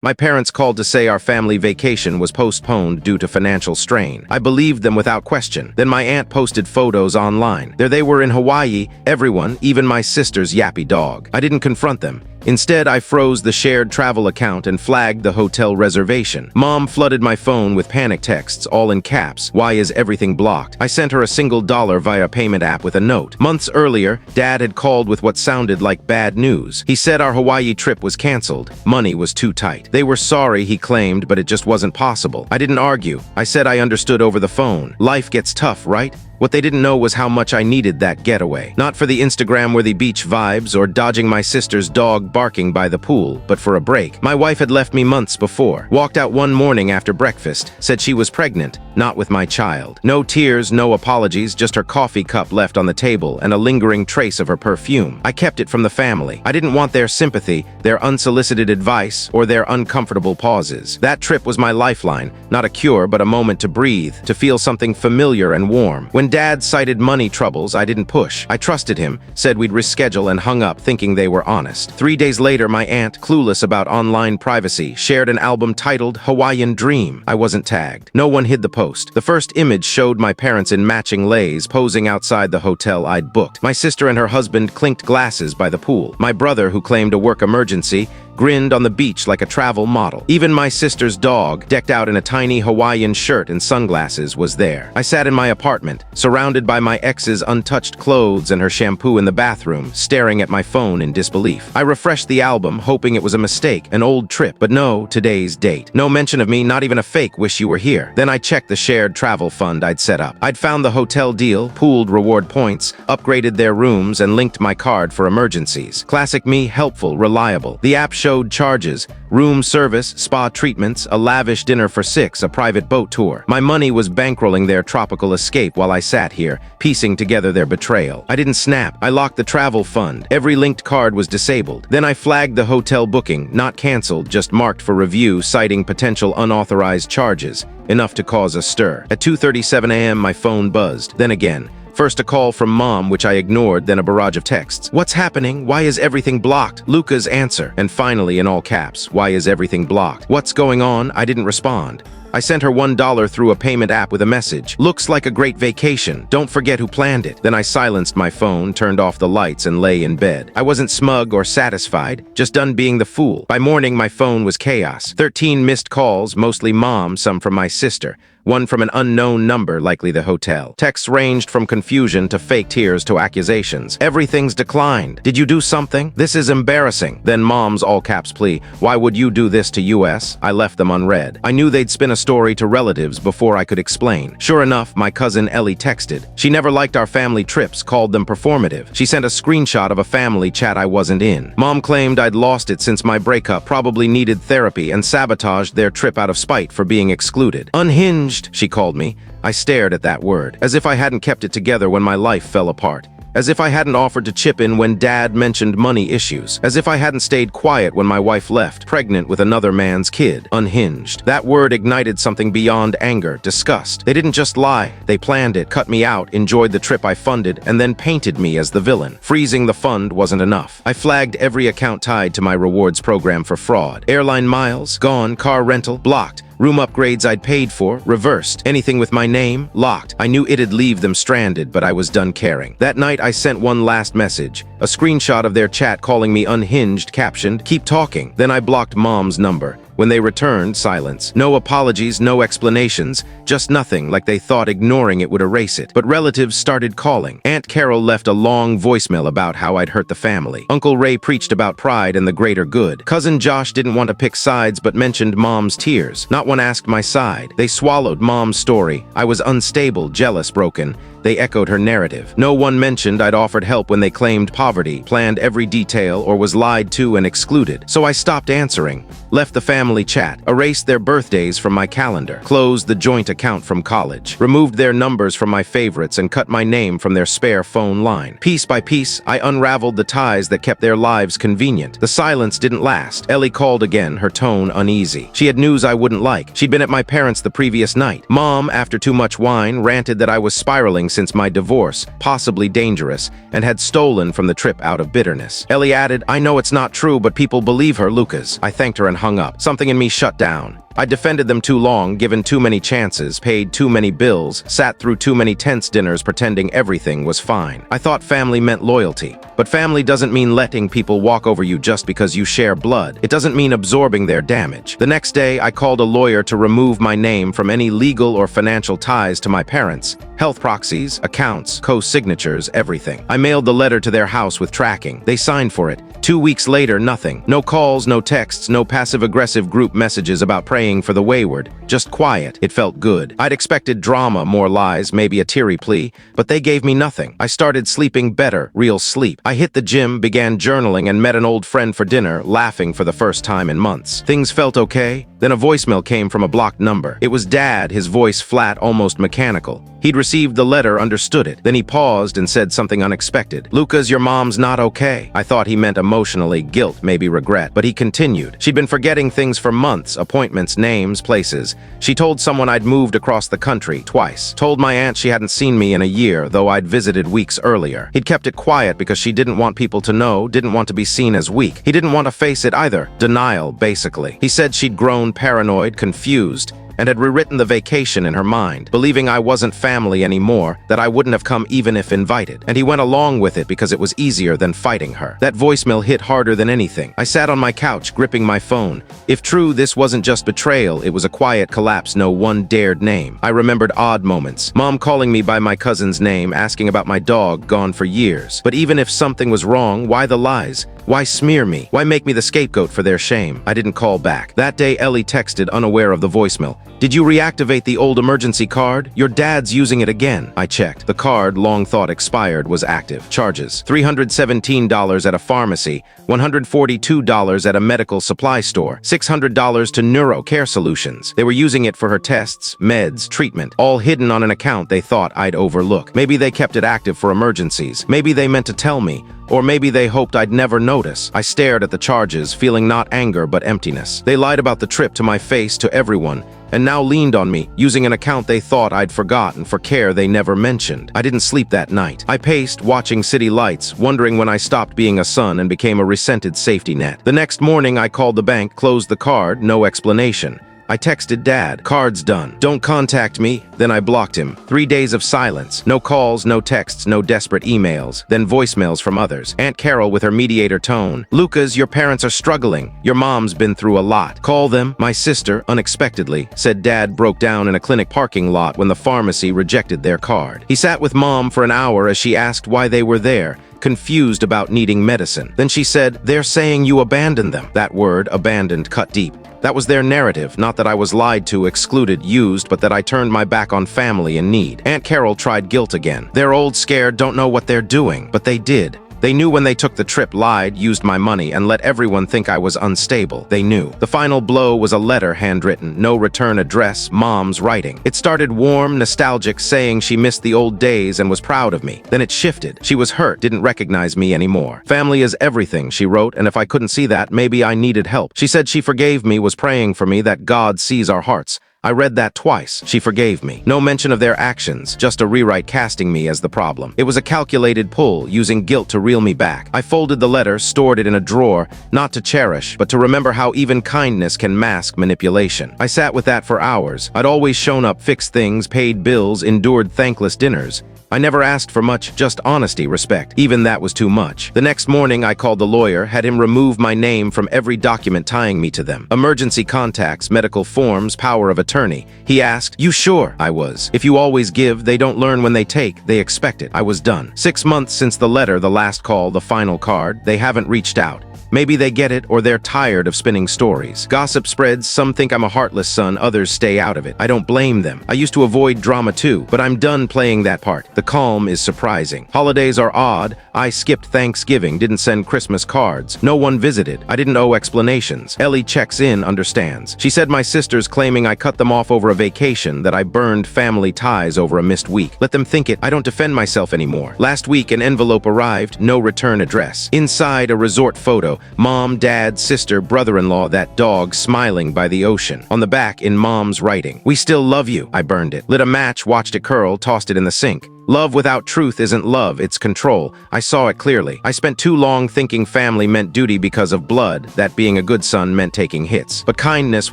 My parents called to say our family vacation was postponed due to financial strain. I believed them without question. Then my aunt posted photos online. There they were in Hawaii, everyone, even my sister's yappy dog. I didn't confront them. Instead, I froze the shared travel account and flagged the hotel reservation. Mom flooded my phone with panic texts, all in caps. Why is everything blocked? I sent her a single dollar via payment app with a note. Months earlier, Dad had called with what sounded like bad news. He said our Hawaii trip was canceled. Money was too tight. They were sorry, he claimed, but it just wasn't possible. I didn't argue. I said I understood over the phone. Life gets tough, right? What they didn't know was how much I needed that getaway. Not for the Instagram-worthy beach vibes or dodging my sister's dog barking by the pool, but for a break. My wife had left me months before. Walked out one morning after breakfast, said she was pregnant, not with my child. No tears, no apologies, just her coffee cup left on the table and a lingering trace of her perfume. I kept it from the family. I didn't want their sympathy, their unsolicited advice, or their uncomfortable pauses. That trip was my lifeline, not a cure, but a moment to breathe, to feel something familiar and warm. When Dad cited money troubles, I didn't push. I trusted him, said we'd reschedule, and hung up thinking they were honest. 3 days later, my aunt, clueless about online privacy, shared an album titled Hawaiian Dream. I wasn't tagged. No one hid the post. The first image showed my parents in matching leis posing outside the hotel I'd booked. My sister and her husband clinked glasses by the pool. My brother, who claimed a work emergency, grinned on the beach like a travel model. Even my sister's dog, decked out in a tiny Hawaiian shirt and sunglasses, was there. I sat in my apartment, surrounded by my ex's untouched clothes and her shampoo in the bathroom, staring at my phone in disbelief. I refreshed the album, hoping it was a mistake, an old trip, but no, today's date. No mention of me, not even a fake wish you were here. Then I checked the shared travel fund I'd set up. I'd found the hotel deal, pooled reward points, upgraded their rooms, and linked my card for emergencies. Classic me, helpful, reliable. The app showed charges, room service, spa treatments, a lavish dinner for 6, a private boat tour. My money was bankrolling their tropical escape while I sat here, piecing together their betrayal. I didn't snap. I locked the travel fund. Every linked card was disabled. Then I flagged the hotel booking, not canceled, just marked for review, citing potential unauthorized charges, enough to cause a stir. At 2:37 a.m., my phone buzzed. Then again. First a call from Mom, which I ignored, then a barrage of texts. What's happening? Why is everything blocked? Luca's answer. And finally, in all caps, why is everything blocked? What's going on? I didn't respond. I sent her $1 through a payment app with a message. Looks like a great vacation. Don't forget who planned it. Then I silenced my phone, turned off the lights, and lay in bed. I wasn't smug or satisfied, just done being the fool. By morning, my phone was chaos. 13 missed calls, mostly Mom, some from my sister. One from an unknown number, likely the hotel. Texts ranged from confusion to fake tears to accusations. Everything's declined. Did you do something? This is embarrassing. Then Mom's all-caps plea. Why would you do this to US? I left them unread. I knew they'd spin a story to relatives before I could explain. Sure enough, my cousin Ellie texted. She never liked our family trips, called them performative. She sent a screenshot of a family chat I wasn't in. Mom claimed I'd lost it since my breakup, probably needed therapy, and sabotaged their trip out of spite for being excluded. Unhinged, she called me. I stared at that word, as if I hadn't kept it together when my life fell apart. As if I hadn't offered to chip in when Dad mentioned money issues. As if I hadn't stayed quiet when my wife left, pregnant with another man's kid. Unhinged. That word ignited something beyond anger, disgust. They didn't just lie. They planned it, cut me out, enjoyed the trip I funded, and then painted me as the villain. Freezing the fund wasn't enough. I flagged every account tied to my rewards program for fraud. Airline miles, gone. Car rental, blocked. Room upgrades I'd paid for, reversed. Anything with my name, locked. I knew it'd leave them stranded, but I was done caring. That night, I sent one last message. A screenshot of their chat calling me unhinged, captioned, "Keep talking." Then I blocked Mom's number. When they returned, silence. No apologies, no explanations, just nothing, like they thought ignoring it would erase it. But relatives started calling. Aunt Carol left a long voicemail about how I'd hurt the family. Uncle Ray preached about pride and the greater good. Cousin Josh didn't want to pick sides but mentioned Mom's tears. Not one asked my side. They swallowed Mom's story. I was unstable, jealous, broken. They echoed her narrative. No one mentioned I'd offered help when they claimed poverty, planned every detail, or was lied to and excluded. So I stopped answering, left the family chat, erased their birthdays from my calendar, closed the joint account from college, removed their numbers from my favorites, and cut my name from their spare phone line. Piece by piece, I unraveled the ties that kept their lives convenient. The silence didn't last. Ellie called again, her tone uneasy. She had news I wouldn't like. She'd been at my parents' the previous night. Mom, after too much wine, ranted that I was spiraling since my divorce, possibly dangerous, and had stolen from the trip out of bitterness. Ellie added, I know it's not true, but people believe her, Lucas. I thanked her and hung up. Something in me shut down. I defended them too long, given too many chances, paid too many bills, sat through too many tense dinners pretending everything was fine. I thought family meant loyalty. But family doesn't mean letting people walk over you just because you share blood. It doesn't mean absorbing their damage. The next day, I called a lawyer to remove my name from any legal or financial ties to my parents. Health proxies, accounts, co-signatures, everything. I mailed the letter to their house with tracking. They signed for it. 2 weeks later, nothing. No calls, no texts, no passive-aggressive group messages about praying for the wayward. Just quiet. It felt good. I'd expected drama, more lies, maybe a teary plea, but they gave me nothing. I started sleeping better, real sleep. I hit the gym, began journaling, and met an old friend for dinner, laughing for the first time in months. Things felt okay. Then a voicemail came from a blocked number. It was Dad, his voice flat, almost mechanical. He'd received the letter, understood it. Then he paused and said something unexpected. Lucas, your mom's not okay. I thought he meant emotionally, guilt, maybe regret. But he continued. She'd been forgetting things for months, appointments, names, places. She told someone I'd moved across the country twice. Told my aunt she hadn't seen me in a year, though I'd visited weeks earlier. He'd kept it quiet because she didn't want people to know, didn't want to be seen as weak. He didn't want to face it either. Denial, basically. He said she'd grown paranoid, confused, and had rewritten the vacation in her mind, believing I wasn't family anymore, that I wouldn't have come even if invited. And he went along with it because it was easier than fighting her. That voicemail hit harder than anything. I sat on my couch, gripping my phone. If true, this wasn't just betrayal, it was a quiet collapse no one dared name. I remembered odd moments. Mom calling me by my cousin's name, asking about my dog, gone for years. But even if something was wrong, why the lies? Why smear me? Why make me the scapegoat for their shame? I didn't call back. That day, Ellie texted, unaware of the voicemail. Did you reactivate the old emergency card? Your dad's using it again. I checked. The card, long thought expired, was active. Charges: $317 at a pharmacy, $142 at a medical supply store, $600 to Neuro Care Solutions. They were using it for her tests, meds, treatment, all hidden on an account they thought I'd overlook. Maybe they kept it active for emergencies. Maybe they meant to tell me. Or maybe they hoped I'd never notice. I stared at the charges, feeling not anger but emptiness. They lied about the trip to my face to everyone, and now leaned on me, using an account they thought I'd forgotten for care they never mentioned. I didn't sleep that night. I paced, watching city lights, wondering when I stopped being a son and became a resented safety net. The next morning, I called the bank, closed the card, no explanation. I texted Dad, card's done. Don't contact me. Then I blocked him. 3 days of silence. No calls, no texts, no desperate emails. Then voicemails from others. Aunt Carol with her mediator tone. Lucas, your parents are struggling. Your mom's been through a lot. Call them. My sister, unexpectedly, said Dad broke down in a clinic parking lot when the pharmacy rejected their card. He sat with Mom for an hour as she asked why they were there, confused about needing medicine. Then she said, they're saying you abandoned them. That word, abandoned, cut deep. That was their narrative, not that I was lied to, excluded, used, but that I turned my back on family in need. Aunt Carol tried guilt again. They're old, scared, don't know what they're doing. But they did. They knew when they took the trip, lied, used my money, and let everyone think I was unstable. They knew. The final blow was a letter handwritten, no return address, Mom's writing. It started warm, nostalgic, saying she missed the old days and was proud of me. Then it shifted. She was hurt, didn't recognize me anymore. Family is everything, she wrote, and if I couldn't see that, maybe I needed help. She said she forgave me, was praying for me, that God sees our hearts. I read that twice. She forgave me. No mention of their actions, just a rewrite casting me as the problem. It was a calculated pull, using guilt to reel me back. I folded the letter, stored it in a drawer, not to cherish, but to remember how even kindness can mask manipulation. I sat with that for hours. I'd always shown up, fixed things, paid bills, endured thankless dinners. I never asked for much, just honesty, respect. Even that was too much. The next morning, I called the lawyer, had him remove my name from every document tying me to them. Emergency contacts, medical forms, power of attorney. He asked, you sure? I was. If you always give, they don't learn when they take, they expect it. I was done. 6 months since the letter, the last call, the final card, they haven't reached out. Maybe they get it, or they're tired of spinning stories. Gossip spreads, some think I'm a heartless son, others stay out of it. I don't blame them. I used to avoid drama too, but I'm done playing that part. The calm is surprising. Holidays are odd. I skipped Thanksgiving, didn't send Christmas cards. No one visited. I didn't owe explanations. Ellie checks in, understands. She said my sister's claiming I cut them off over a vacation, that I burned family ties over a missed week. Let them think it. I don't defend myself anymore. Last week, an envelope arrived, no return address. Inside, a resort photo. Mom, Dad, sister, brother-in-law, that dog smiling by the ocean. On the back, in Mom's writing, we still love you. I burned it. Lit a match, watched it curl, tossed it in the sink. Love without truth isn't love, it's control. I saw it clearly. I spent too long thinking family meant duty because of blood, that being a good son meant taking hits. But kindness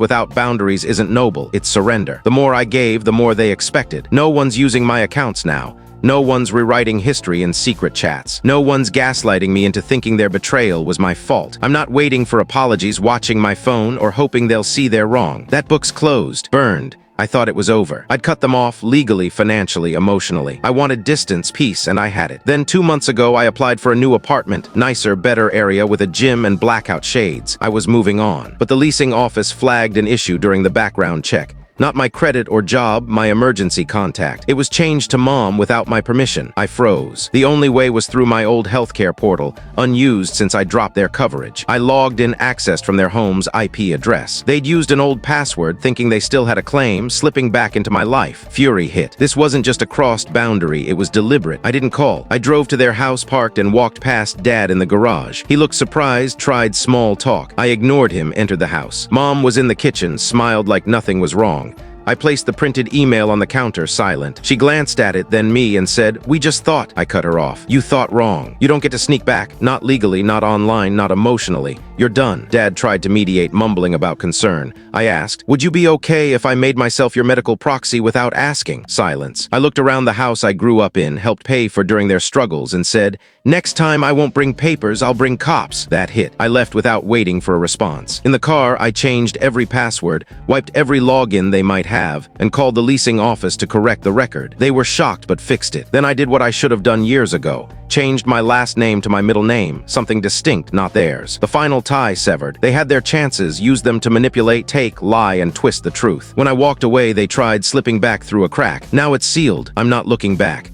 without boundaries isn't noble, it's surrender. The more I gave, the more they expected. No one's using my accounts now. No one's rewriting history in secret chats. No one's gaslighting me into thinking their betrayal was my fault. I'm not waiting for apologies, watching my phone, or hoping they'll see they're wrong. That book's closed, burned. I thought it was over. I'd cut them off legally, financially, emotionally. I wanted distance, peace, and I had it. Then 2 months ago, I applied for a new apartment, nicer, better area with a gym and blackout shades. I was moving on. But the leasing office flagged an issue during the background check. Not my credit or job, my emergency contact. It was changed to mom without my permission. I froze. The only way was through my old healthcare portal, unused since I dropped their coverage. I logged in, accessed from their home's IP address. They'd used an old password, thinking they still had a claim, slipping back into my life. Fury hit. This wasn't just a crossed boundary, it was deliberate. I didn't call. I drove to their house, parked, and walked past Dad in the garage. He looked surprised, tried small talk. I ignored him, entered the house. Mom was in the kitchen, smiled like nothing was wrong. I placed the printed email on the counter, silent. She glanced at it, then me, and said, "We just thought." I cut her off. "You thought wrong. You don't get to sneak back. Not legally, not online, not emotionally. You're done." Dad tried to mediate, mumbling about concern. I asked, "Would you be okay if I made myself your medical proxy without asking?" Silence. I looked around the house I grew up in, helped pay for during their struggles, and said, "Next time I won't bring papers, I'll bring cops." That hit. I left without waiting for a response. In the car, I changed every password, wiped every login they might have, and called the leasing office to correct the record. They were shocked but fixed it. Then I did what I should have done years ago. Changed my last name to my middle name, something distinct, not theirs. The final tie severed. They had their chances, used them to manipulate, take, lie, and twist the truth. When I walked away, they tried slipping back through a crack. Now it's sealed. I'm not looking back.